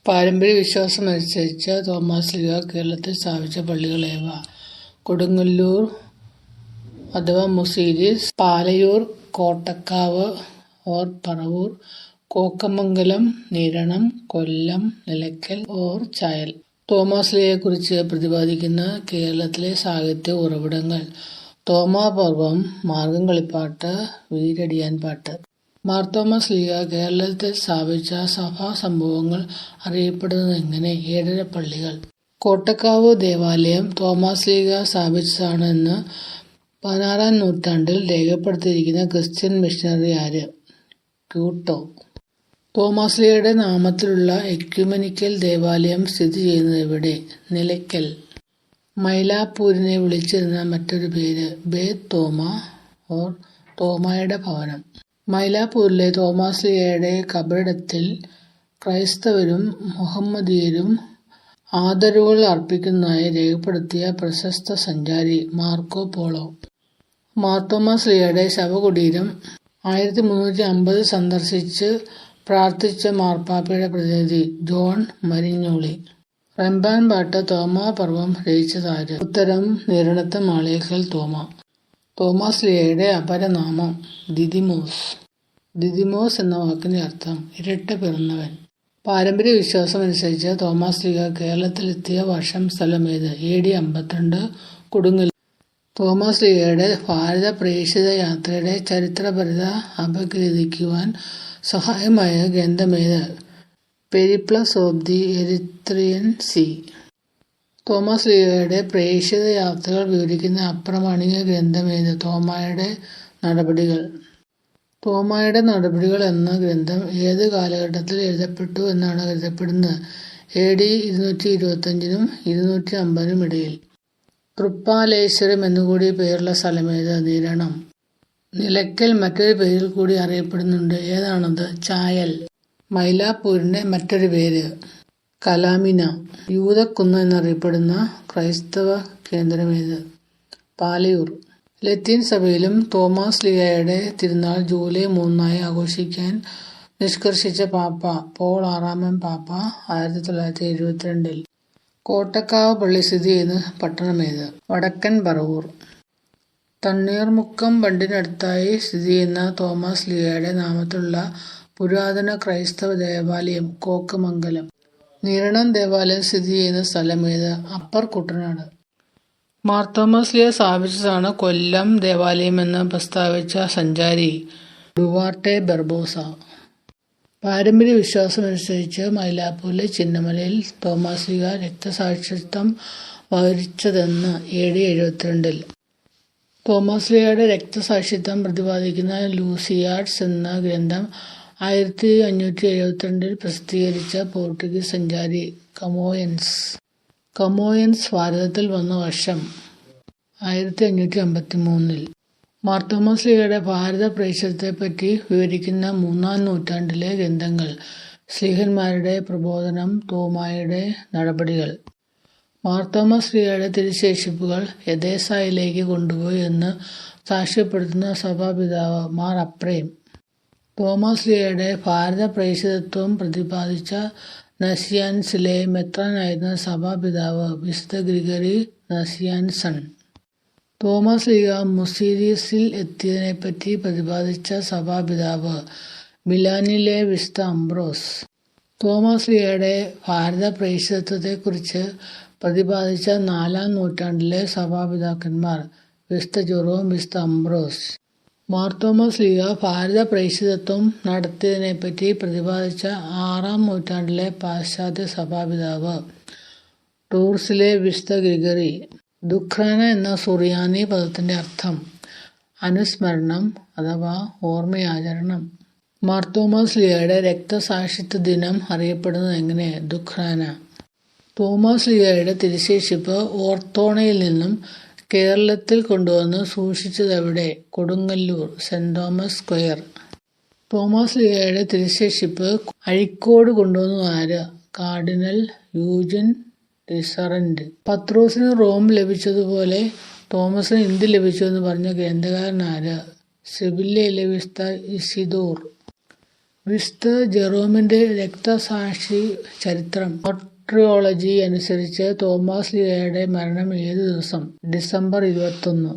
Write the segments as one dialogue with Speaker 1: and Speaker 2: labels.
Speaker 1: പാരമ്പര്യ വിശ്വാസം അനുസരിച്ച് തോമാശ്ലീഹ കേരളത്തിൽ സ്ഥാപിച്ച പള്ളികൾ ഏവ: കൊടുങ്ങല്ലൂർ അഥവാ മുസീരീസ്, പാലയൂർ, കോട്ടക്കാവ് ഓർ പറവൂർ, കോക്കമംഗലം, നിരണം, കൊല്ലം, നിലയ്ക്കൽ ഓർ ചായൽ. തോമാശ്ലീഹയെക്കുറിച്ച് പ്രതിപാദിക്കുന്ന കേരളത്തിലെ സാഹിത്യ ഉറവിടങ്ങൾ: തോമാപർവം, മാർഗംകളിപ്പാട്ട്, വീരടിയാൻ പാട്ട്. മാർത്തോമാശ്ലീഹ കേരളത്തിൽ സ്ഥാപിച്ച സഭാ സംഭവങ്ങൾ അറിയപ്പെടുന്നതെങ്ങനെ? 7 പള്ളികൾ. കോട്ടക്കാവ് ദേവാലയം തോമാശ്ലീഹ സ്ഥാപിച്ചതാണ് എന്ന് 16-ാം നൂറ്റാണ്ടിൽ രേഖപ്പെടുത്തിയിരിക്കുന്ന ക്രിസ്ത്യൻ മിഷണറി ആര്? ക്യൂട്ടോ. തോമാശ്ലീഹയുടെ നാമത്തിലുള്ള എക്യുമെനിക്കൽ ദേവാലയം സ്ഥിതി ചെയ്യുന്നത് എവിടെ? നിലയ്ക്കൽ. മൈലാപ്പൂരിനെ വിളിച്ചിരുന്ന മറ്റൊരു പേര് ബേത് തോമ ഓർ തോമായുടെ ഭവനം. മൈലാപ്പൂരിലെ തോമാശ്ലീഹയുടെ കബറിടത്തിൽ ക്രൈസ്തവരും മുഹമ്മദീയരും ആദരവുകൾ അർപ്പിക്കുന്നതായി രേഖപ്പെടുത്തിയ പ്രശസ്ത സഞ്ചാരി മാർക്കോ പോളോ. മാർത്തോമാശ്ലീഹയുടെ ശവകുടീരം 1350 സന്ദർശിച്ച് പ്രാർത്ഥിച്ച മാർപ്പാപ്പയുടെ പ്രതിനിധി ജോൺ മരിഞ്ഞോളി. റമ്പാൻ പാട്ട് തോമാപർവം രചിച്ചതാര്? ഉത്തരം: നിരണത്ത് മാളിയേക്കൽ തോമ. തോമാശ്ലീഹയുടെ അപരനാമം ദിദിമോസ്. ദിദിമോസ് എന്ന വാക്കിന്റെ അർത്ഥം ഇരട്ട പിറന്നവൻ. പാരമ്പര്യ വിശ്വാസം അനുസരിച്ച് തോമാശ്ലീഹ കേരളത്തിലെത്തിയ വർഷം സ്ഥലം ഏത്? AD 52 കൊടുങ്ങല്ലൂർ. തോമാശ്ലീഹയുടെ ഭാരത പ്രേക്ഷിത യാത്രയുടെ ചരിത്രപരത അപഗ്രഥിക്കുവാൻ സഹായമായ ഗ്രന്ഥമേത്? Periplus of the Erythraean Sea. തോമാശ്ലീഹയുടെ പ്രേക്ഷിത യാത്രകൾ വിവരിക്കുന്ന അപ്രമാണിക ഗ്രന്ഥമേത്? തോമായുടെ നടപടികൾ. തോമായുടെ നടപടികൾ എന്ന ഗ്രന്ഥം ഏത് കാലഘട്ടത്തിൽ എഴുതപ്പെട്ടു എന്നാണ് കരുതപ്പെടുന്നത്? AD 225 250 ഇടയിൽ. തൃപ്പാലേശ്വരം എന്നുകൂടി പേരുള്ള സ്ഥലമേത്? നിരണം. നിലയ്ക്കൽ മറ്റൊരു പേരിൽ കൂടി അറിയപ്പെടുന്നുണ്ട്. ഏതാണത്? ചായൽ. മൈലാപ്പൂരിന്റെ മറ്റൊരു പേര് കലാമിന. യൂതക്കുന്ന് എന്നറിയപ്പെടുന്ന ക്രൈസ്തവ കേന്ദ്രമേത്? പാലയൂർ. ലത്തീൻ സഭയിലും തോമാശ്ലീഹയുടെ തിരുനാൾ ജൂലൈ 3 ആഘോഷിക്കാൻ നിഷ്കർഷിച്ച പാപ്പ പോൾ 6-ാമൻ പാപ്പ 1972. കോട്ടക്കാവ് പള്ളി സ്ഥിതി ചെയ്യുന്ന പട്ടണമേത്? വടക്കൻ പറവൂർ. തണ്ണീർമുക്കം ബണ്ടിനടുത്തായി സ്ഥിതി ചെയ്യുന്ന തോമാശ്ലീഹയുടെ നാമത്തിലുള്ള പുരാതന ക്രൈസ്തവ ദേവാലയം കോക്കമംഗലം. നിരണം ദേവാലയം സ്ഥിതി ചെയ്യുന്ന സ്ഥലമേത്? അപ്പർ കുട്ടനാട്. മാർത്തോമാശ്ലീഹ സ്ഥാപിച്ചതാണ് കൊല്ലം ദേവാലയമെന്ന് പ്രസ്താവിച്ച സഞ്ചാരി ഡുവാർട്ടെ ബർബോസ. പാരമ്പര്യ വിശ്വാസമനുസരിച്ച് മൈലാപ്പൂരിലെ ചിന്നമലയിൽ തോമാശ്ലീഹ രക്തസാക്ഷിത്വം വരിച്ചതെന്ന് AD 72. തോമാശ്ലീഹയുടെ രക്തസാക്ഷിത്വം പ്രതിപാദിക്കുന്ന ലൂസിയാഡ്സ് എന്ന ഗ്രന്ഥം 1572 പ്രസിദ്ധീകരിച്ച പോർട്ടുഗീസ് സഞ്ചാരി കമോയൻസ് ഭാരതത്തിൽ വന്ന വർഷം 1553. മാർത്തോമാശ്ലീഹയുടെ ഭാരത പ്രേക്ഷിതത്തെപ്പറ്റി വിവരിക്കുന്ന 3-ാം നൂറ്റാണ്ടിലെ ഗ്രന്ഥങ്ങൾ: ശ്ലീഹന്മാരുടെ പ്രബോധനം, തോമായുടെ നടപടികൾ. മാർത്തോമാശ്ലീഹയുടെ തിരുശേഷിപ്പുകൾ എദേസായിലേക്ക് കൊണ്ടുപോയി എന്ന് സാക്ഷ്യപ്പെടുത്തുന്ന സഭാപിതാവ് മാർ അപ്രേം. തോമാശ്ലീഹയുടെ ഭാരത പ്രേക്ഷിതത്വം പ്രതിപാദിച്ച നസിയാൻസിലെ മെത്രാനായിരുന്ന സഭാപിതാവ് വിശുദ്ധ ഗ്രിഗറി നസിയാൻസൺ. തോമാശ്ലീഹ മുസീരീസിൽ എത്തിയതിനെപ്പറ്റി പ്രതിപാദിച്ച സഭാപിതാവ് മിലാനിലെ വിശുദ്ധ അംബ്രോസ്. തോമാശ്ലീഹയുടെ ഭാരത പ്രേക്ഷിതത്വത്തെക്കുറിച്ച് പ്രതിപാദിച്ച 4-ാം നൂറ്റാണ്ടിലെ സഭാപിതാക്കന്മാർ വിശുദ്ധ ജെറോം, വിശുദ്ധ അംബ്രോസ്. മാർത്തോമാശ്ലീഹ ഭാരത പ്രേക്ഷിതത്വം നടത്തിയതിനെപ്പറ്റി പ്രതിപാദിച്ച 6-ാം നൂറ്റാണ്ടിലെ പാശ്ചാത്യ സഭാപിതാവ് ടൂർസിലെ വിശുദ്ധ ഗ്രിഗറി. ദുഃഖ്രാന എന്ന സുറിയാനി പദത്തിന്റെ അർത്ഥം അനുസ്മരണം അഥവാ ഓർമ്മയാചരണം. മാർത്തോമാശ്ലീഹയുടെ രക്തസാക്ഷിത്വ ദിനം അറിയപ്പെടുന്നത് എങ്ങനെ? ദുഃഖ്രാന. തോമാശ്ലീഹയുടെ തിരുശേഷിപ്പ് ഓർത്തോണയിൽ നിന്നും കേരളത്തിൽ കൊണ്ടുവന്ന് സൂക്ഷിച്ചതെവിടെ? Kodungallur, Saint Thomas Square. തോമാശ്ലീഹയുടെ തിരുശേഷിപ്പ് അഴീക്കോട് കൊണ്ടുവന്നത് ആര്? Cardinal Eugene Tisserant. പത്രോസിന് റോം ലഭിച്ചതുപോലെ തോമസിന് ഇന്ത്യ ലഭിച്ചു എന്ന് പറഞ്ഞ ഗ്രന്ഥകാരൻ ആര്? സെവില്ലയിലെ വിശുദ്ധ ഇസിദോർ. വിശുദ്ധ ജെറോമിന്റെ രക്തസാക്ഷി ചരിത്രം. മാർട്ടിയോളജി അനുസരിച്ച് തോമാസ് ലീഗയുടെ മരണം ഏത് ദിവസം? ഡിസംബർ 21.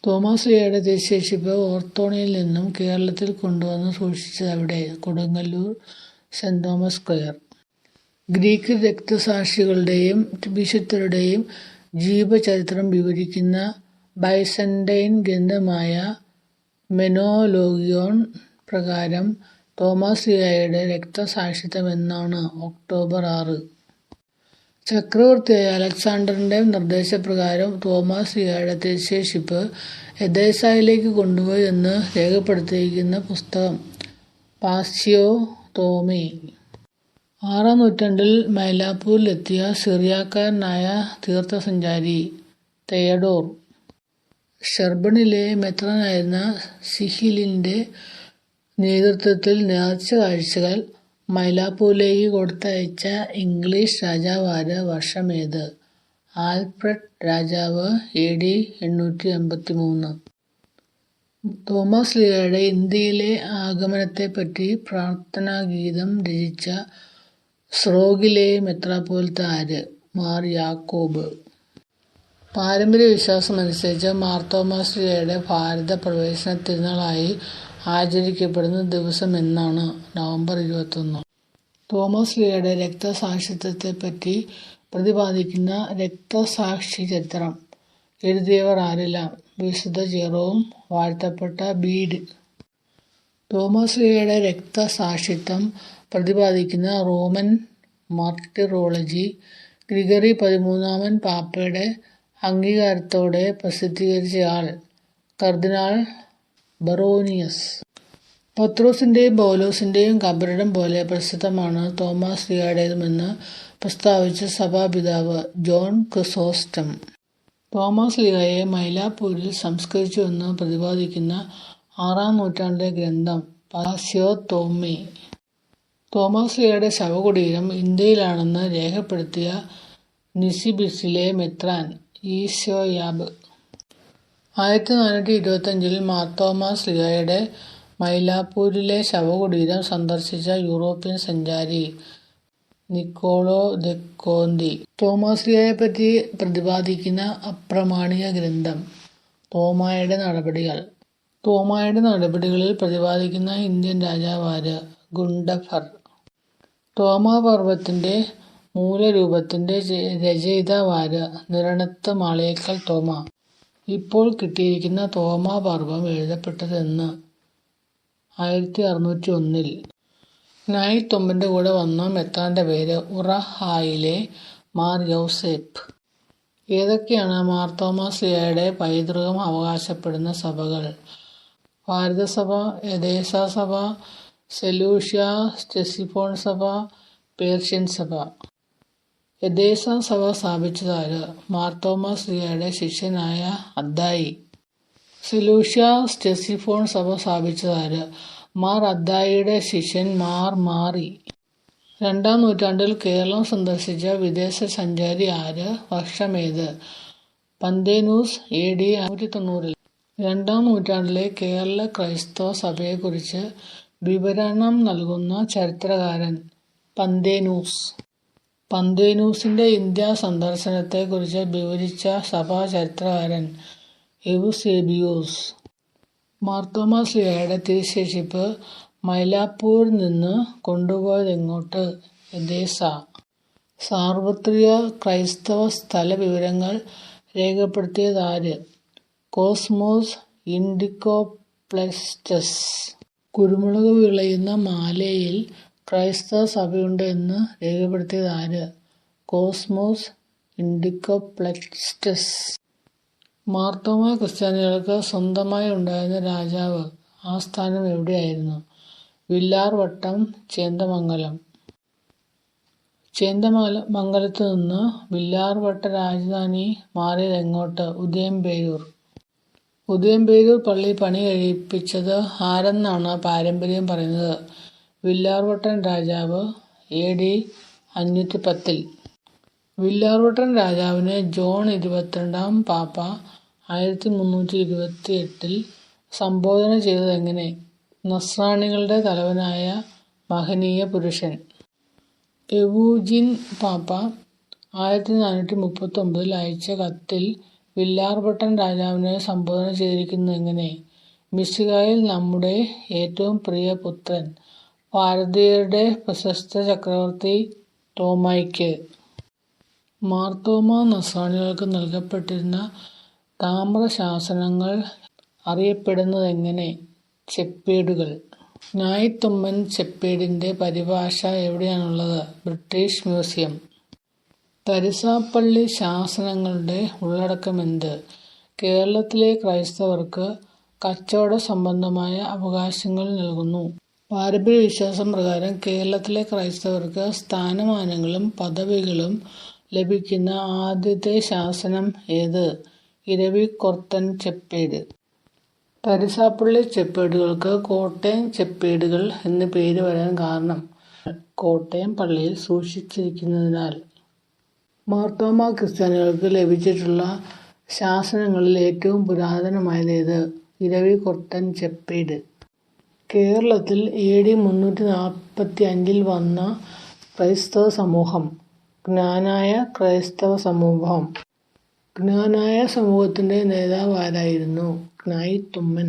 Speaker 1: തോമാസ് ലീഗയുടെ തിരുശേഷിപ്പ് ഓർത്തോണിയിൽ നിന്നും കേരളത്തിൽ കൊണ്ടുവന്ന് സൂക്ഷിച്ചതെവിടെ? Kodungallur Saint Thomas Square. Greek രക്തസാക്ഷികളുടെയും വിശുദ്ധരുടെയും ജീവചരിത്രം വിവരിക്കുന്ന ബൈസന്റൈൻ ഗ്രന്ഥമായ മെനോലോഗിയോൺ പ്രകാരം തോമാസ് ലീഗയുടെ രക്തസാക്ഷിത്വം എന്നാണ്? ഒക്ടോബർ 6. ചക്രവർത്തിയായ അലക്സാണ്ടറിന്റെ നിർദ്ദേശപ്രകാരം തോമാസ് ലീഗയുടെ തിരുശേഷിപ്പ് എദേസയിലേക്ക് കൊണ്ടുപോയി എന്ന് രേഖപ്പെടുത്തിയിരിക്കുന്ന പുസ്തകം പാസ്യോ തോമി. 6-ാം നൂറ്റാണ്ടിൽ മൈലാപ്പൂരിലെത്തിയ സിറിയാക്കാരനായ തീർത്ഥസഞ്ചാരി തെയഡോർ ഷെർബണിലെ മെത്രാനായിരുന്ന സിഹിലിന്റെ നേതൃത്വത്തിൽ നേർച്ച കാഴ്ചകൾ മൈലാപ്പൂരിലേക്ക് കൊടുത്തയച്ച ഇംഗ്ലീഷ് രാജാവാര്? വർഷമേത്? ആൽഫ്രഡ് രാജാവ്. AD 883. തോമാസ് ലീഗയുടെ ഇന്ത്യയിലെ ആഗമനത്തെപ്പറ്റി പ്രാർത്ഥനാഗീതം രചിച്ച സ്രോഗിലെ മെത്രാപ്പോലീത്ത ആര്? മാർ യാക്കോബ്. പാരമ്പര്യ വിശ്വാസമനുസരിച്ച് മാർ തോമാസ് ലീഗയുടെ ഭാരത പ്രവേശന തിരുനാളായി ആചരിക്കപ്പെടുന്ന ദിവസം എന്നാണ്? നവംബർ 21. തോമാസ് ലീഗയുടെ രക്തസാക്ഷിത്വത്തെപ്പറ്റി പ്രതിപാദിക്കുന്ന രക്തസാക്ഷി ചരിത്രം എഴുതിയവർ ആരെല്ലാം? വിശുദ്ധ ജെറോം, വാഴ്ത്തപ്പെട്ട ബീഡ്. തോമാസ് ലീഗയുടെ രക്തസാക്ഷിത്വം പ്രതിപാദിക്കുന്ന റോമൻ മാർട്ടിറോളജി ഗ്രിഗറി 13-ാമൻ പാപ്പയുടെ അംഗീകാരത്തോടെ പ്രസിദ്ധീകരിച്ചയാൾ കർദിനാൾ ബറോനിയസ്. പത്രോസിന്റെയും പൗലോസിന്റെയും കബറിടം പോലെ പ്രസിദ്ധമാണ് തോമാസ് ലീഗയുടേതുമെന്ന് പ്രസ്താവിച്ച സഭാപിതാവ് ജോൺ ക്രിസോസ്റ്റം. തോമാസ് ലീഗയെ മൈലാപ്പൂരിൽ സംസ്കരിച്ചുവെന്ന് പ്രതിപാദിക്കുന്ന 6-ാം നൂറ്റാണ്ടിലെ ഗ്രന്ഥം പാസ്യോ തോമി. തോമാസ് ലീഗയുടെ ശവകുടീരം ഇന്ത്യയിലാണെന്ന് രേഖപ്പെടുത്തിയ നിസിബിസിലെ മെത്രാൻ ഈശോയാബ്. 1425 മാർ തോമാസ് ലീഗയുടെ മൈലാപ്പൂരിലെ ശവകുടീരം സന്ദർശിച്ച യൂറോപ്യൻ സഞ്ചാരി നിക്കോളോ ദെ കോന്തി. തോമാസ് ലീഗയെപ്പറ്റി പ്രതിപാദിക്കുന്ന അപ്രമാണിക ഗ്രന്ഥം തോമായുടെ നടപടികൾ. തോമായുടെ നടപടികളിൽ പ്രതിപാദിക്കുന്ന ഇന്ത്യൻ രാജാവാര്? ഗുണ്ടഫർ. തോമാപർവ്വത്തിന്റെ മൂലരൂപത്തിന്റെ രചയിതാവാര്? നിരണത്ത് മാളിയേക്കൽ തോമ. ഇപ്പോൾ കിട്ടിയിരിക്കുന്ന തോമാപർവ്വം എഴുതപ്പെട്ടത് എന്ന്? 1601. നായി തൊമ്പന്റെ കൂടെ വന്ന മെത്രാന്റെ പേര്? ഉറഹായിലെ മാർ യൗസേപ്പ്. ഏതൊക്കെയാണ് മാർ തോമാസ് ലീഗയുടെ പൈതൃകം അവകാശപ്പെടുന്ന സഭകൾ? ഭാരതസഭ, എദേസ സഭ, സെലൂഷ്യ സ്റ്റെസിഫോൺ സഭ, പേർഷ്യൻ സഭ. എദേസ സഭ സ്ഥാപിച്ചതാര്? മാർ തോമാസ് ലീഗയുടെ ശിഷ്യനായ അദ്ദായി. സെലൂഷ്യ സ്റ്റെസിഫോൺ സഭ സ്ഥാപിച്ചതാര്? മാർ അദ്ദായിയുടെ ശിഷ്യൻ മാർ മാറി. 2-ാം നൂറ്റാണ്ടിൽ കേരളം സന്ദർശിച്ച വിദേശ സഞ്ചാരി ആര്? വർഷമേത്? പന്തേനൂസ്. AD 590. 2-ാം നൂറ്റാണ്ടിലെ കേരള ക്രൈസ്തവ സഭയെക്കുറിച്ച് വിവരണം നൽകുന്ന ചരിത്രകാരൻ പന്തേനൂസ്. പന്തേനൂസിന്റെ ഇന്ത്യാ സന്ദർശനത്തെക്കുറിച്ച് വിവരിച്ച സഭാ ചരിത്രകാരൻ എവുസേബിയോസ്. മാർ തോമാസ് ലീഗയുടെ തിരുശേഷിപ്പ് മൈലാപ്പൂരിൽ നിന്ന് കൊണ്ടുപോയതെങ്ങോട്ട്? എദേസ. സാർവത്രിക ക്രൈസ്തവ സ്ഥല വിവരങ്ങൾ രേഖപ്പെടുത്തിയതാര്? കോസ്മോസ് ഇൻഡിക്കോപ്ലെസ്റ്റസ്. കുരുമുളക് വിളയുന്ന മാലേയിൽ ക്രൈസ്തവ സഭയുണ്ട് എന്ന് രേഖപ്പെടുത്തിയതാര്? കോസ്മോസ് ഇൻഡിക്കോപ്ലെസ്റ്റസ്. മാർത്തോമാ ക്രിസ്ത്യാനികൾക്ക് സ്വന്തമായി ഉണ്ടായിരുന്ന രാജാവ് ആസ്ഥാനം എവിടെയായിരുന്നു? വില്ലാർവട്ടം, ചേന്ദമംഗലം. ചേന്ദമംഗലത്തു നിന്ന് വില്ലാർവട്ട രാജധാനി മാറിയത് എങ്ങോട്ട്? ഉദയംപേരൂർ. ഉദയംപേരൂർ പള്ളി പണി കഴിപ്പിച്ചത് ആരെന്നാണ് പാരമ്പര്യം പറയുന്നത്? വില്ലാർവട്ടൻ രാജാവ്. AD 510. വില്ലാർവട്ടൻ രാജാവിനെ ജോൺ 22-ാം പാപ്പ 1328 സംബോധന ചെയ്തതെങ്ങനെ? നസ്രാണികളുടെ തലവനായ മഹനീയ പുരുഷൻ. എവൂജിൻ പാപ്പ 1439 അയച്ച കത്തിൽ വില്ലാർവട്ടൻ രാജാവിനെ സംബോധന ചെയ്തിരിക്കുന്നതെങ്ങനെ? മിശിഹായിൽ നമ്മുടെ ഏറ്റവും പ്രിയ പുത്രൻ, ഭാരതീയരുടെ പ്രശസ്ത ചക്രവർത്തി തോമായ്ക്ക്. മാർത്തോമാ നസ്രാണികൾക്ക് നൽകപ്പെട്ടിരുന്ന താമ്രശാസനങ്ങൾ അറിയപ്പെടുന്നതെങ്ങനെ? ചെപ്പേടുകൾ. നായ്ത്തുമ്മൻ ചെപ്പേടിന്റെ പരിഭാഷ എവിടെയാണുള്ളത്? British Museum. തരിസാപ്പള്ളി ശാസനങ്ങളുടെ ഉള്ളടക്കമെന്ത്? കേരളത്തിലെ ക്രൈസ്തവർക്ക് കച്ചവട സംബന്ധമായ അവകാശങ്ങൾ നൽകുന്നു. പാരമ്പര്യ വിശ്വാസം പ്രകാരം കേരളത്തിലെ ക്രൈസ്തവർക്ക് സ്ഥാനമാനങ്ങളും പദവികളും ലഭിക്കുന്ന ആദ്യത്തെ ശാസനം ഏത്? ഇരവിക്കൊർത്തൻ ചെപ്പേട്. തരിസാപ്പള്ളി ചെപ്പേടുകൾക്ക് കോട്ടയം ചെപ്പേടുകൾ എന്ന് പേര് വരാൻ കാരണം കോട്ടയം പള്ളിയിൽ സൂക്ഷിച്ചിരിക്കുന്നതിനാൽ. മാർത്തോമാ ക്രിസ്ത്യാനികൾക്ക് ലഭിച്ചിട്ടുള്ള ശാസനങ്ങളിൽ ഏറ്റവും പുരാതനമായതേത്? ഇരവിക്കൊർത്തൻ ചെപ്പേട്. കേരളത്തിൽ AD 345 വന്ന ക്രൈസ്തവ സമൂഹം. ജ്ഞാനായ ക്രൈസ്തവ സമൂഹം. ജ്ഞാനായ സമൂഹത്തിന്റെ നേതാവ് ആരായിരുന്നു? ജ്ഞായിത്തുമ്മൻ.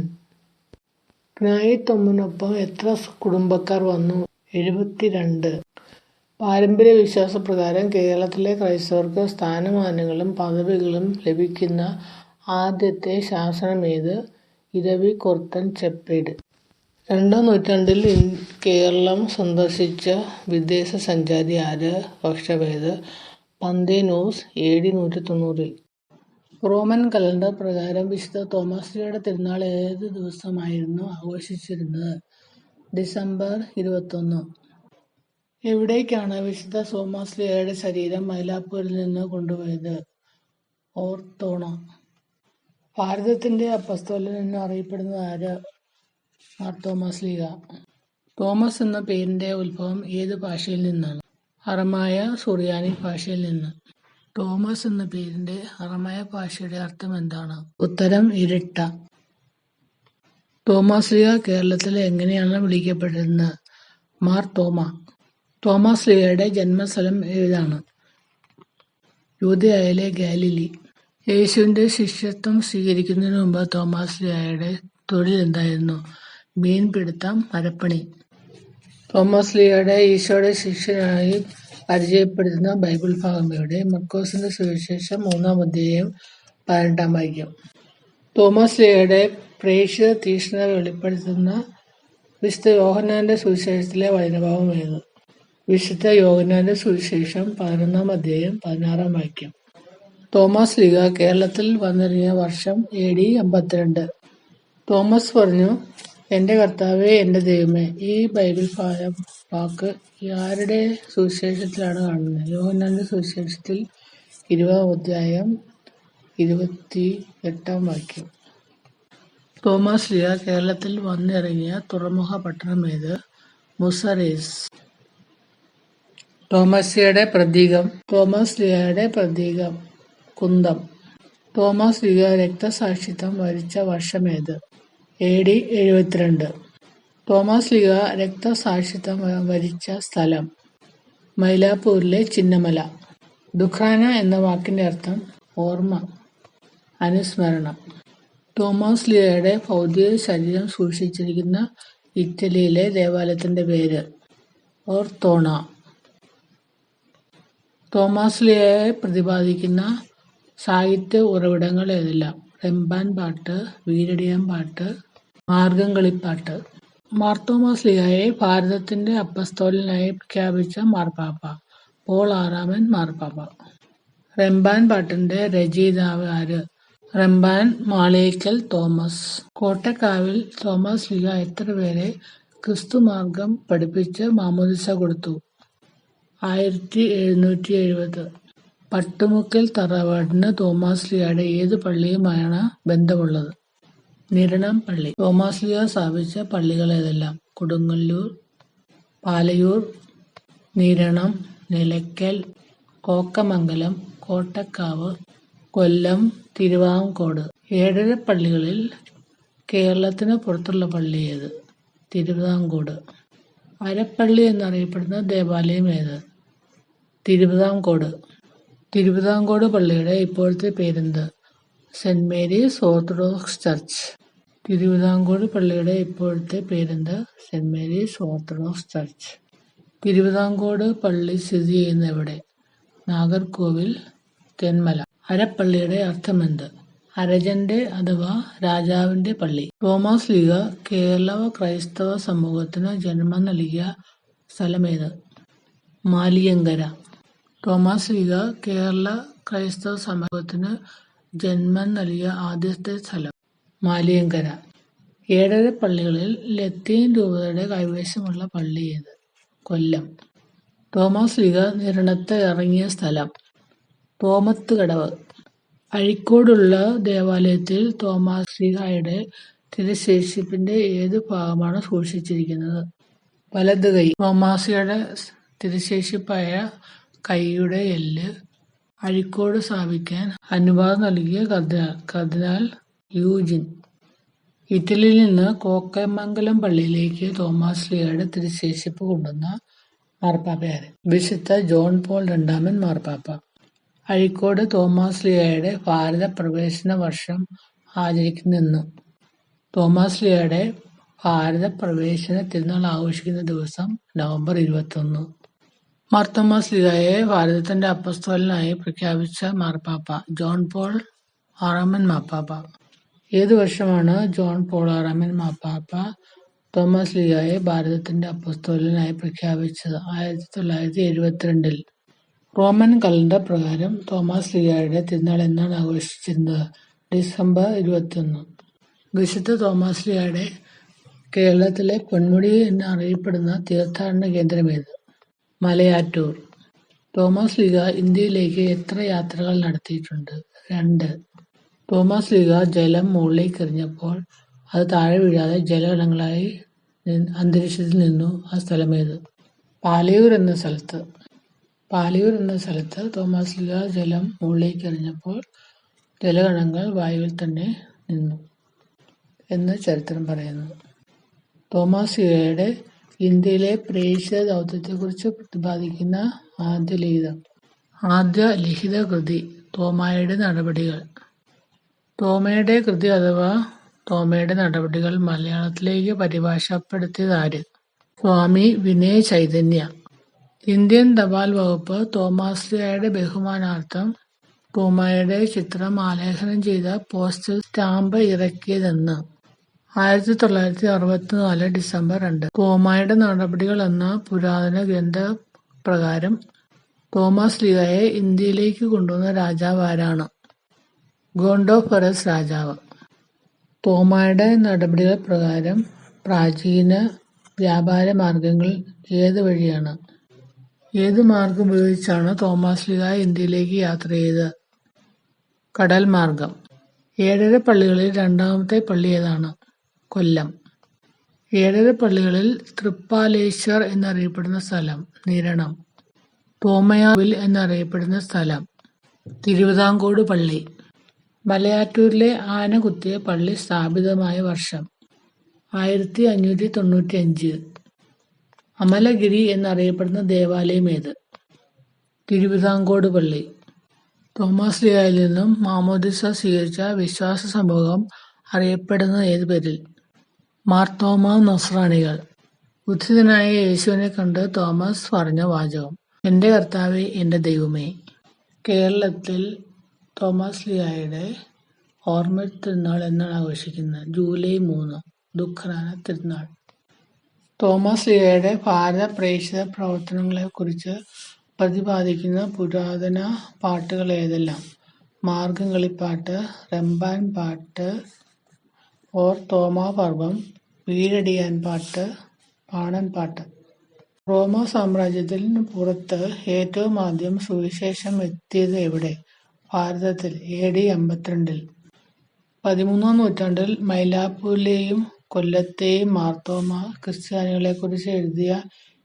Speaker 1: ജ്ഞായിത്തുമ്മനൊപ്പം എത്ര കുടുംബക്കാർ വന്നു? 72. പാരമ്പര്യ വിശ്വാസപ്രകാരം കേരളത്തിലെ ക്രൈസ്തവർക്ക് സ്ഥാനമാനങ്ങളും പദവികളും ലഭിക്കുന്ന ആദ്യത്തെ ശാസനമേത്? ഇരവിക്കൊർത്തൻ ചെപ്പേട്. 2ാം നൂറ്റാണ്ടിൽ കേരളം സന്ദർശിച്ച വിദേശ സഞ്ചാരി ആര്? പക്ഷഭേദ പന്തേനൂസ്. AD 190. റോമൻ കലണ്ടർ പ്രകാരം വിശുദ്ധ തോമാശ്ലീഹയുടെ തിരുനാൾ ഏത് ദിവസമായിരുന്നു ആഘോഷിച്ചിരുന്നത്? ഡിസംബർ 21. എവിടേക്കാണ് വിശുദ്ധ തോമാശ്ലീഹയുടെ ശരീരം മൈലാപ്പൂരിൽ നിന്ന് കൊണ്ടുപോയത്? ഓർത്തോണ. ഭാരതത്തിന്റെ അപ്പസ്തോലൻ എന്ന് അറിയപ്പെടുന്നത് ആര്? മാർത്തോമാശ്ലീഹ. തോമസ് എന്ന പേരിന്റെ ഉത്ഭവം ഏത് ഭാഷയിൽ നിന്നാണ്? അറമായ സുറിയാനിക് ഭാഷയിൽ നിന്ന്. തോമസ് എന്ന പേരിന്റെ അറമായ ഭാഷയുടെ അർത്ഥം എന്താണ്? ഉത്തരം ഇരട്ട. തോമാശ്ലീഹ കേരളത്തിൽ എങ്ങനെയാണ് വിളിക്കപ്പെട്ടിരുന്നത്? മാർ തോമ. തോമാശ്ലീഹയുടെ ജന്മസ്ഥലം ഏതാണ്? യൂദയായിലെ ഗാലിലി. യേശുവിന്റെ ശിഷ്യത്വം സ്വീകരിക്കുന്നതിന് മുമ്പ് തോമാശ്ലീഹയുടെ തൊഴിൽ എന്തായിരുന്നു? മീൻപിടുത്തം, മരപ്പണി. തോമാശ്ലീഹയുടെ ഈശോയുടെ ശിഷ്യനായി പരിചയപ്പെടുത്തുന്ന ബൈബിൾ ഭാഗം എവിടെ? മർക്കോസിന്റെ സുവിശേഷം 3-ാം അധ്യായം 18-ാം വാക്യം. തോമാശ്ലീഹയുടെ പ്രേക്ഷിത തീക്ഷ്ണത വെളിപ്പെടുത്തുന്ന വിശുദ്ധ യോഹന്നാന്റെ സുവിശേഷത്തിലെ വചനഭാഗം ഏത്? വിശുദ്ധ യോഹന്നാന്റെ സുവിശേഷം 11-ാം അധ്യായം 16-ാം വാക്യം. തോമാശ്ലീഹ കേരളത്തിൽ വന്നിറങ്ങിയ വർഷം AD 52. തോമസ് പറഞ്ഞു, എന്റെ കർത്താവേ, എന്റെ ദൈവമേ. ഈ ബൈബിൾ വാക്ക് ആരുടെ സുവിശേഷത്തിലാണ് കാണുന്നത്? യോഹന്നാന്റെ സുവിശേഷത്തിൽ 20-ാം അധ്യായം 28-ാം വാക്യം. തോമാശ്ലീഹ കേരളത്തിൽ വന്നിറങ്ങിയ തുറമുഖ പട്ടണം ഏത്? മുസറേസ്. തോമാശ്ലീഹയുടെ പ്രതീകം കുന്തം. തോമാശ്ലീഹ രക്തസാക്ഷിത്വം വരിച്ച വർഷമേത്? AD 72. തോമാശ്ലീഹ രക്തസാക്ഷിത്വം വരിച്ച സ്ഥലം? മൈലാപ്പൂരിലെ ചിന്നമല. ദുഖ്രാന എന്ന വാക്കിന്റെ അർത്ഥം ഓർമ്മ, അനുസ്മരണം. തോമാശ്ലീഹയുടെ ഭൗതിക ശരീരം സൂക്ഷിച്ചിരിക്കുന്ന ഇറ്റലിയിലെ ദേവാലയത്തിന്റെ പേര്? ഓർത്തോണ. തോമാശ്ലീഹയെ പ്രതിപാദിക്കുന്ന സാഹിത്യ ഉറവിടങ്ങൾ ഏതെല്ലാം? റെമ്പാൻ പാട്ട്, വീരടിയാൻ പാട്ട്, മാർഗംകളിപ്പാട്ട്. മാർത്തോമാശ്ലീഹയെ ഭാരതത്തിന്റെ അപ്പസ്തോലനായി പ്രഖ്യാപിച്ച മാർപ്പാപ്പ? പോൾ 6-ാമൻ മാർപ്പാപ്പ. റെമ്പാൻ പാട്ടിന്റെ രചയിതാവ് ആര്? റെമ്പാൻ മാളിയേക്കൽ തോമസ്. കോട്ടക്കാവിൽ തോമാശ്ലീഹ എത്ര പേരെ ക്രിസ്തുമാർഗം പഠിപ്പിച്ച് മാമോദിസ കൊടുത്തു? 1770. പട്ടുമുക്കൽ തറവാടിന് തോമാശ്ലീഹയുടെ ഏത് പള്ളിയുമായാണ് ബന്ധമുള്ളത്? നിരണം പള്ളി. തോമാശ്ലീഹ സ്ഥാപിച്ച പള്ളികൾ ഏതെല്ലാം? കൊടുങ്ങല്ലൂർ, പാലയൂർ, നിരണം, നിലയ്ക്കൽ, കോക്കമംഗലം, കോട്ടക്കാവ്, കൊല്ലം, തിരുവാങ്കോട്. 7 പള്ളികളിൽ കേരളത്തിന് പുറത്തുള്ള പള്ളി ഏത്? തിരുവിതാംകൂട്. അരപ്പള്ളി എന്നറിയപ്പെടുന്ന ദേവാലയം ഏത്? തിരുവിതാംകൂട്. തിരുവിതാംകൂട് പള്ളിയുടെ ഇപ്പോഴത്തെ പേരെന്ത്? Saint Mary's Orthodox Church. Thiruvithamcode പള്ളിയുടെ ഇപ്പോഴത്തെ പേരെന്ത്? Saint Mary's Orthodox Church. Thiruvithamcode പള്ളി സ്ഥിതി ചെയ്യുന്ന എവിടെ? നാഗർകോവിൽ, തെന്മല. അരപ്പള്ളിയുടെ അർത്ഥമെന്ത്? അരജന്റെ അഥവാ രാജാവിന്റെ പള്ളി. തോമസ് ലീഗ കേരള ക്രൈസ്തവ സമൂഹത്തിന് ജന്മം നൽകിയ സ്ഥലമേത്? മാലിയങ്കര. തോമസ് ലീഗ കേരള ക്രൈസ്തവ സമൂഹത്തിന് ജന്മം നൽകിയ ആദ്യത്തെ സ്ഥലം മാലിയങ്കര. 7 പള്ളികളിൽ ലത്തീൻ രൂപതയുടെ കൈവശമുള്ള പള്ളി ഏത്? കൊല്ലം. തോമസ് ലീഗ നിരണത്ത് ഇറങ്ങിയ സ്ഥലം തോമത്തുകടവ്. അഴീക്കോടുള്ള ദേവാലയത്തിൽ തോമാശ്ലീഹായുടെ തിരുശേഷിപ്പിന്റെ ഏതു ഭാഗമാണ് സൂക്ഷിച്ചിരിക്കുന്നത്? വലത് കൈ. തോമാശ്ലീഹയുടെ തിരുശേഷിപ്പായ കൈയുടെ എല്ല് അഴീക്കോട് സ്ഥാപിക്കാൻ അനുവാദം നൽകിയ കർദിനാൾ യൂജിൻ. ഇറ്റലിയിൽ നിന്ന് കോക്കമംഗലം പള്ളിയിലേക്ക് തോമാശ്ലീഹയുടെ തിരുശേഷിപ്പ് കൊണ്ടുവന്ന മാർപ്പാപ്പയാര്? വിശുദ്ധ ജോൺ പോൾ രണ്ടാമൻ മാർപ്പാപ്പ. അഴീക്കോട് തോമാശ്ലീഹയുടെ ഭാരത പ്രവേശന വർഷം ആചരിക്കുന്ന തോമാശ്ലീഹയുടെ ഭാരത പ്രവേശന തിരുനാൾ ആഘോഷിക്കുന്ന ദിവസം നവംബർ 21. മാർത്തോമാശ്ലീഹായെ ഭാരതത്തിന്റെ അപ്പസ്തോലനായി പ്രഖ്യാപിച്ച മാർപ്പാപ്പ ജോൺ പോൾ 6 മാർപ്പാപ്പ. ഏതു വർഷമാണ് ജോൺ പോൾ 6 മാർപ്പാപ്പ തോമാശ്ലീഹായെ ഭാരതത്തിന്റെ അപ്പസ്തോലനായി പ്രഖ്യാപിച്ചത്? 1972. റോമൻ കലണ്ടർ പ്രകാരം തോമാശ്ലീഹായുടെ തിരുനാൾ എന്നാണ് ആഘോഷിച്ചിരുന്നത്? ഡിസംബർ 21. വിശുദ്ധ തോമാശ്ലീഹയുടെ കേരളത്തിലെ പൊന്മുടി എന്നറിയപ്പെടുന്ന തീർത്ഥാടന കേന്ദ്രമേത്? മലയാറ്റൂർ. തോമാശ്ലീഹ ഇന്ത്യയിലേക്ക് എത്ര യാത്രകൾ നടത്തിയിട്ടുണ്ട്? 2. തോമാശ്ലീഹ ജലം മുകളിലേക്ക് എറിഞ്ഞപ്പോൾ അത് താഴെ വീഴാതെ ജലകണങ്ങളായി അന്തരീക്ഷത്തിൽ നിന്നു. ആ സ്ഥലമേത്? പാലയൂർ എന്ന സ്ഥലത്ത്. പാലയൂർ എന്ന സ്ഥലത്ത് തോമാശ്ലീഹ ജലം മുകളിലേക്ക് എറിഞ്ഞപ്പോൾ ജലകണങ്ങൾ വായുവിൽ തന്നെ നിന്നു എന്ന് ചരിത്രം പറയുന്നു. തോമാശ്ലീഹയുടെ ഇന്ത്യയിലെ പ്രേക്ഷിത ദൗത്യത്തെക്കുറിച്ച് പ്രതിപാദിക്കുന്ന ആദ്യ ലിഖിത കൃതി തോമായുടെ നടപടികൾ. തോമയുടെ കൃതി അഥവാ തോമയുടെ നടപടികൾ മലയാളത്തിലേക്ക് പരിഭാഷപ്പെടുത്തിയതാര്? സ്വാമി വിനയ ചൈതന്യ. ഇന്ത്യൻ തപാൽ വകുപ്പ് തോമാശ്ലീഹയുടെ ബഹുമാനാർത്ഥം തോമായുടെ ചിത്രം ആലേഖനം ചെയ്ത പോസ്റ്റൽ സ്റ്റാമ്പ് ഇറക്കിയതെന്ന്? 1964 ഡിസംബർ 2. തോമായുടെ നടപടികൾ എന്ന പുരാതന ഗ്രന്ഥപ്രകാരം തോമാശ്ലീഹായെ ഇന്ത്യയിലേക്ക് കൊണ്ടുവന്ന രാജാവ് ആരാണ്? ഗോണ്ടോഫറസ് രാജാവ്. തോമായുടെ നടപടികൾ പ്രകാരം പ്രാചീന വ്യാപാര മാർഗങ്ങൾ ഏത് വഴിയാണ്? ഏത് മാർഗം ഉപയോഗിച്ചാണ് തോമാശ്ലീഹ ഇന്ത്യയിലേക്ക് യാത്ര ചെയ്തത്? കടൽ മാർഗം. 7 പള്ളികളിൽ രണ്ടാമത്തെ പള്ളി ഏതാണ്? കൊല്ലം. 7 പള്ളികളിൽ തൃപ്പാലേശ്വർ എന്നറിയപ്പെടുന്ന സ്ഥലം? നിരണം. തോമയാവിൽ എന്നറിയപ്പെടുന്ന സ്ഥലം? തിരുവിതാംകൂട് പള്ളി. മലയാറ്റൂരിലെ ആന കുത്തിയ പള്ളി സ്ഥാപിതമായ വർഷം? 1595. അമലഗിരി എന്നറിയപ്പെടുന്ന ദേവാലയം ഏത്? തിരുവിതാംകൂട് പള്ളി. തോമാശ്ലീഹായിൽ നിന്നും മാമോദിസ സ്വീകരിച്ച വിശ്വാസ സമൂഹം അറിയപ്പെടുന്നത് ഏത് പേരിൽ? മാർത്തോമാ നസ്രാണികൾ. ഉത്ഥിതനായ യേശുവിനെ കണ്ട് തോമസ് പറഞ്ഞ വാചകം? എന്റെ കർത്താവേ, എന്റെ ദൈവമേ. കേരളത്തിൽ തോമാശ്ലീഹായുടെ ഓർമ്മ തിരുനാൾ എന്നാണ് ആഘോഷിക്കുന്നത്? ജൂലൈ 3. ദുഃഖനാന തിരുനാൾ. തോമാശ്ലീഹയുടെ ഭാരത പ്രേക്ഷിത പ്രവർത്തനങ്ങളെക്കുറിച്ച് പ്രതിപാദിക്കുന്ന പുരാതന പാട്ടുകൾ ഏതെല്ലാം? മാർഗംകളിപ്പാട്ട്, റമ്പാൻ പാട്ട്, ഓർ തോമാപർവം, വീരടിയാൻ പാട്ട്, പാണൻ പാട്ട്. റോമാ സാമ്രാജ്യത്തിന് പുറത്ത് ഏറ്റവും ആദ്യം സുവിശേഷം എത്തിയത് എവിടെ? ഭാരതത്തിൽ. AD 52. 13-ാം നൂറ്റാണ്ടിൽ മൈലാപ്പൂരിലെയും കൊല്ലത്തെയും മാർത്തോമാ ക്രിസ്ത്യാനികളെക്കുറിച്ച് എഴുതിയ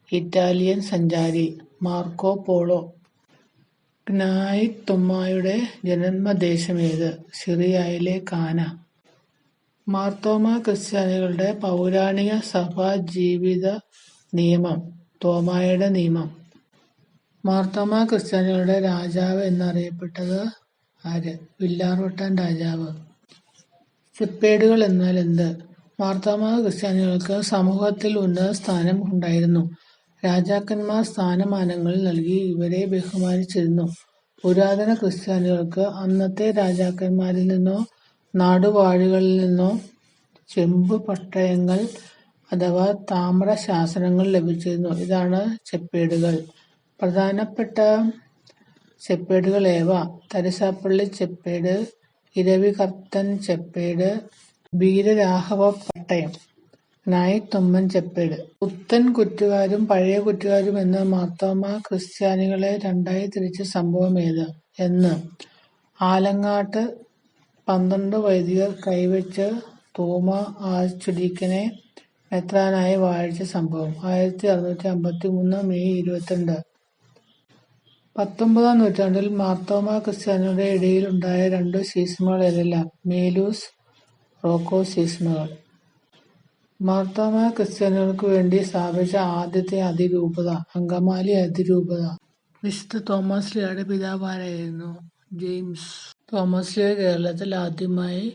Speaker 1: ഇറ്റാലിയൻ സഞ്ചാരി മാർക്കോ പോളോ. ഗ്നായി തോമായുടെ ജന്മദേശമേത്? സിറിയയിലെ കാന. മാർത്തോമാ ക്രിസ്ത്യാനികളുടെ പൗരാണിക സഭാ ജീവിത നിയമം തോമായുടെ നിയമം. മാർത്തോമാ ക്രിസ്ത്യാനികളുടെ രാജാവ് എന്നറിയപ്പെട്ടത് ആര്? വില്ലാർവട്ടൻ രാജാവ്. ചെപ്പേടുകൾ എന്നാൽ എന്ത്? മാർത്തോമാ ക്രിസ്ത്യാനികൾക്ക് സമൂഹത്തിൽ ഉന്നത സ്ഥാനം ഉണ്ടായിരുന്നു. രാജാക്കന്മാർ സ്ഥാനമാനങ്ങൾ നൽകി ഇവരെ ബഹുമാനിച്ചിരുന്നു. പുരാതന ക്രിസ്ത്യാനികൾക്ക് അന്നത്തെ രാജാക്കന്മാരിൽ നിന്നോ നാടുവാഴികളിൽ നിന്നോ ചെമ്പ് പട്ടയങ്ങൾ അഥവാ താമ്ര ശാസനങ്ങൾ ലഭിച്ചിരുന്നു. ഇതാണ് ചെപ്പേടുകൾ. പ്രധാനപ്പെട്ട ചെപ്പേടുകൾ ഏവ? തരിശാപ്പള്ളി ചെപ്പേട്, ഇരവികർത്തൻ ചെപ്പേട്, വീരരാഘവ പട്ടയം, നായിത്തൊമ്മൻ ചെപ്പേട്. പുത്തൻ കുറ്റുകാരും പഴയ കുറ്റുകാരും എന്ന മാർത്തോമാ ക്രിസ്ത്യാനികളെ രണ്ടായി തിരിച്ച സംഭവം ഏത്? എന്ന് ആലങ്ങാട്ട് 12 വൈദികർ കൈവച്ച് തോമാ ആർച്ചുഡീക്കനെ മെത്രാനായി വാഴിച്ച സംഭവം. 1653 മെയ് 22. 19-ാം നൂറ്റാണ്ടിൽ മാർത്തോമാ ക്രിസ്ത്യാനികളുടെ ഇടയിൽ ഉണ്ടായ 2 ശീസ്മകൾ ഏതെല്ലാം? മേലൂസ്, റോക്കോ ശീസ്മകൾ. മാർത്തോമാ ക്രിസ്ത്യാനികൾക്ക് വേണ്ടി സ്ഥാപിച്ച ആദ്യത്തെ അതിരൂപത അങ്കമാലി അതിരൂപത. വിശുദ്ധ തോമാശ്ലീഹായുടെ പിതാവ് ആരായിരുന്നു? ജെയിംസ്. തോമാശ്ലീഹ കേരളത്തിൽ ആദ്യമായി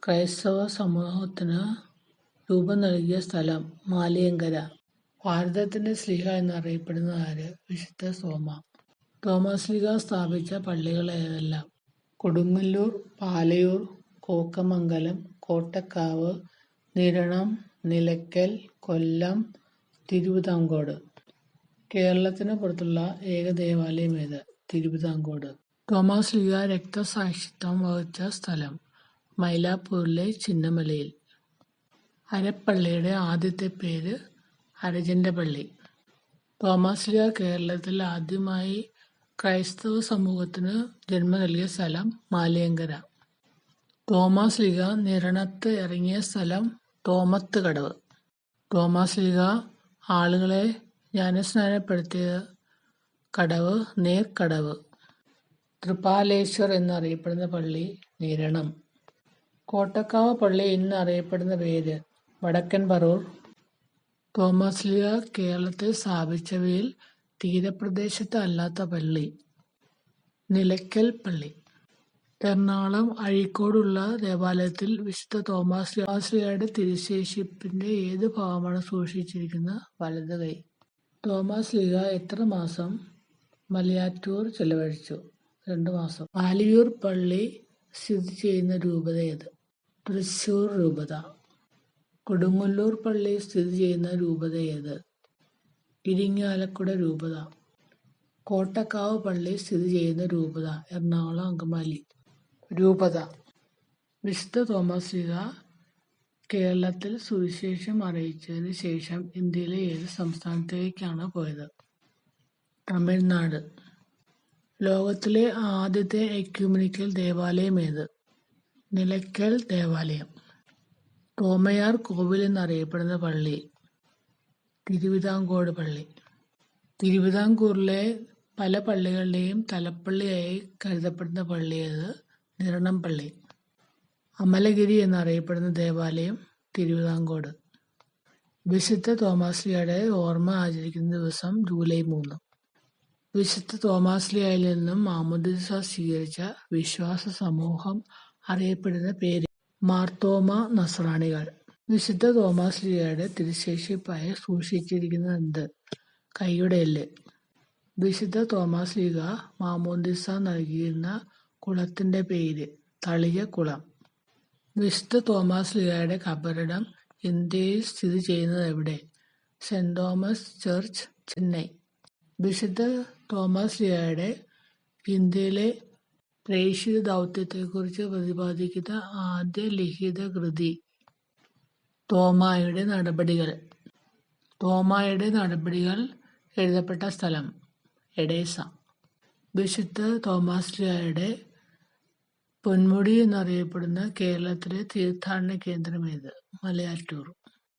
Speaker 1: ക്രൈസ്തവ സമൂഹത്തിന് രൂപം നൽകിയ സ്ഥലം മാലിയങ്കര. ഭാരതത്തിന്റെ ശ്ലീഹ എന്നറിയപ്പെടുന്നത് ആര്? വിശുദ്ധ തോമാ. തോമാശ്ലീഹ സ്ഥാപിച്ച പള്ളികൾ ഏതെല്ലാം? കൊടുങ്ങല്ലൂർ, പാലയൂർ, കോക്കമംഗലം, കോട്ടക്കാവ്, നിരണം, നിലയ്ക്കൽ, കൊല്ലം, തിരുവിതാംകോട്. കേരളത്തിന് പുറത്തുള്ള ഏക ദേവാലയം ഏത്? തിരുവിതാംകോട്. തോമാശ്ലീഹ രക്തസാക്ഷിത്വം വഹിച്ച സ്ഥലം മൈലാപ്പൂരിലെ ചിന്നമലയിൽ. അരപ്പള്ളിയുടെ ആദ്യത്തെ പേര് അരജന്റെ പള്ളി. തോമാശ്ലീഹ കേരളത്തിൽ ആദ്യമായി ക്രൈസ്തവ സമൂഹത്തിന് ജന്മം നൽകിയ സ്ഥലം മാലിയങ്കര. തോമാശ്ലീഹ നിരണത്ത് ഇറങ്ങിയ സ്ഥലം തോമത്ത് കടവ്. തോമാശ്ലീഹ ആളുകളെ ജ്ഞാനസ്നാനപ്പെടുത്തിയ കടവ് നേർക്കടവ്. തൃപ്പാലേശ്വർ എന്നറിയപ്പെടുന്ന പള്ളി നിരണം. കോട്ടക്കാവ് പള്ളി ഇന്ന് അറിയപ്പെടുന്ന പേര് വടക്കൻ പറവൂർ. തോമാശ്ലീഹ കേരളത്തിൽ സ്ഥാപിച്ചവയിൽ തീരപ്രദേശത്ത് അല്ലാത്ത പള്ളി നിലയ്ക്കൽ പള്ളി. എറണാകുളം അഴീക്കോടുള്ള ദേവാലയത്തിൽ വിശുദ്ധ തോമാശ്ലീഹയുടെ തിരുശേഷിപ്പിന്റെ ഏത് ഭാഗമാണ് സൂക്ഷിച്ചിരിക്കുന്നത്? വലത് കൈ. തോമാശ്ലീഹ എത്ര മാസം മലയാറ്റൂർ ചെലവഴിച്ചു? 2 മാസം. പാലിയൂർ പള്ളി സ്ഥിതി ചെയ്യുന്ന രൂപത ഏത്? തൃശൂർ രൂപത. കൊടുങ്ങല്ലൂർ പള്ളി സ്ഥിതി ചെയ്യുന്ന രൂപത ഏത്? ഇരിങ്ങാലക്കുട രൂപത. കോട്ടക്കാവ് പള്ളി സ്ഥിതി ചെയ്യുന്ന രൂപത എറണാകുളം അങ്കമാലി രൂപത. വിശുദ്ധ തോമാശ്ലീഹ കേരളത്തിൽ സുവിശേഷം അറിയിച്ചതിന് ശേഷം ഇന്ത്യയിലെ ഏത് സംസ്ഥാനത്തേക്കാണ് പോയത്? തമിഴ്നാട്. ലോകത്തിലെ ആദ്യത്തെ എക്യുമെനിക്കൽ ദേവാലയം ഏത്? നിലയ്ക്കൽ ദേവാലയം. തോമയാർ കോവിൽ എന്നറിയപ്പെടുന്ന പള്ളി തിരുവിതാംകോട് പള്ളി. തിരുവിതാംകൂറിലെ പല പള്ളികളുടെയും തലപ്പള്ളിയായി കരുതപ്പെടുന്ന പള്ളി ഏത്? നിരണം പള്ളി. അമലഗിരി എന്നറിയപ്പെടുന്ന ദേവാലയം തിരുവിതാംകോട്. വിശുദ്ധ തോമാശ്ലീഹയുടെ ഓർമ്മ ആചരിക്കുന്ന ദിവസം ജൂലൈ 3. വിശുദ്ധ തോമാശ്ലീഹയിൽ നിന്നും മാമോദീസ സ്വീകരിച്ച വിശ്വാസ സമൂഹം അറിയപ്പെടുന്ന പേര് മാർത്തോമാ നസ്രാണികൾ. വിശുദ്ധ തോമാശ്ലീഹയുടെ തിരുശേഷിപ്പായി സൂക്ഷിച്ചിരിക്കുന്നത് എന്ത്? കൈയുടെ എല്ല്. വിശുദ്ധ തോമാശ്ലീഹ മാമോദീസ നൽകിയിരുന്ന കുളത്തിന്റെ പേര് തളികക്കുളം. വിശുദ്ധ തോമാശ്ലീഹയുടെ കബറിടം ഇന്ത്യയിൽ സ്ഥിതി ചെയ്യുന്നത് എവിടെ? Saint Thomas church, Chennai. വിശുദ്ധ തോമാശ്ലീഹയുടെ ഇന്ത്യയിലെ പ്രേക്ഷിത ദൗത്യത്തെക്കുറിച്ച് പ്രതിപാദിക്കുന്ന ആദ്യ ലിഖിത കൃതി തോമായുടെ നടപടികൾ. തോമായുടെ നടപടികൾ എഴുതപ്പെട്ട സ്ഥലം എഡേസ. വിശുദ്ധ തോമാശ്ലീഹയുടെ പൊന്മുടി എന്നറിയപ്പെടുന്ന കേരളത്തിലെ തീർത്ഥാടന കേന്ദ്രം ഏത്? മലയാറ്റൂർ.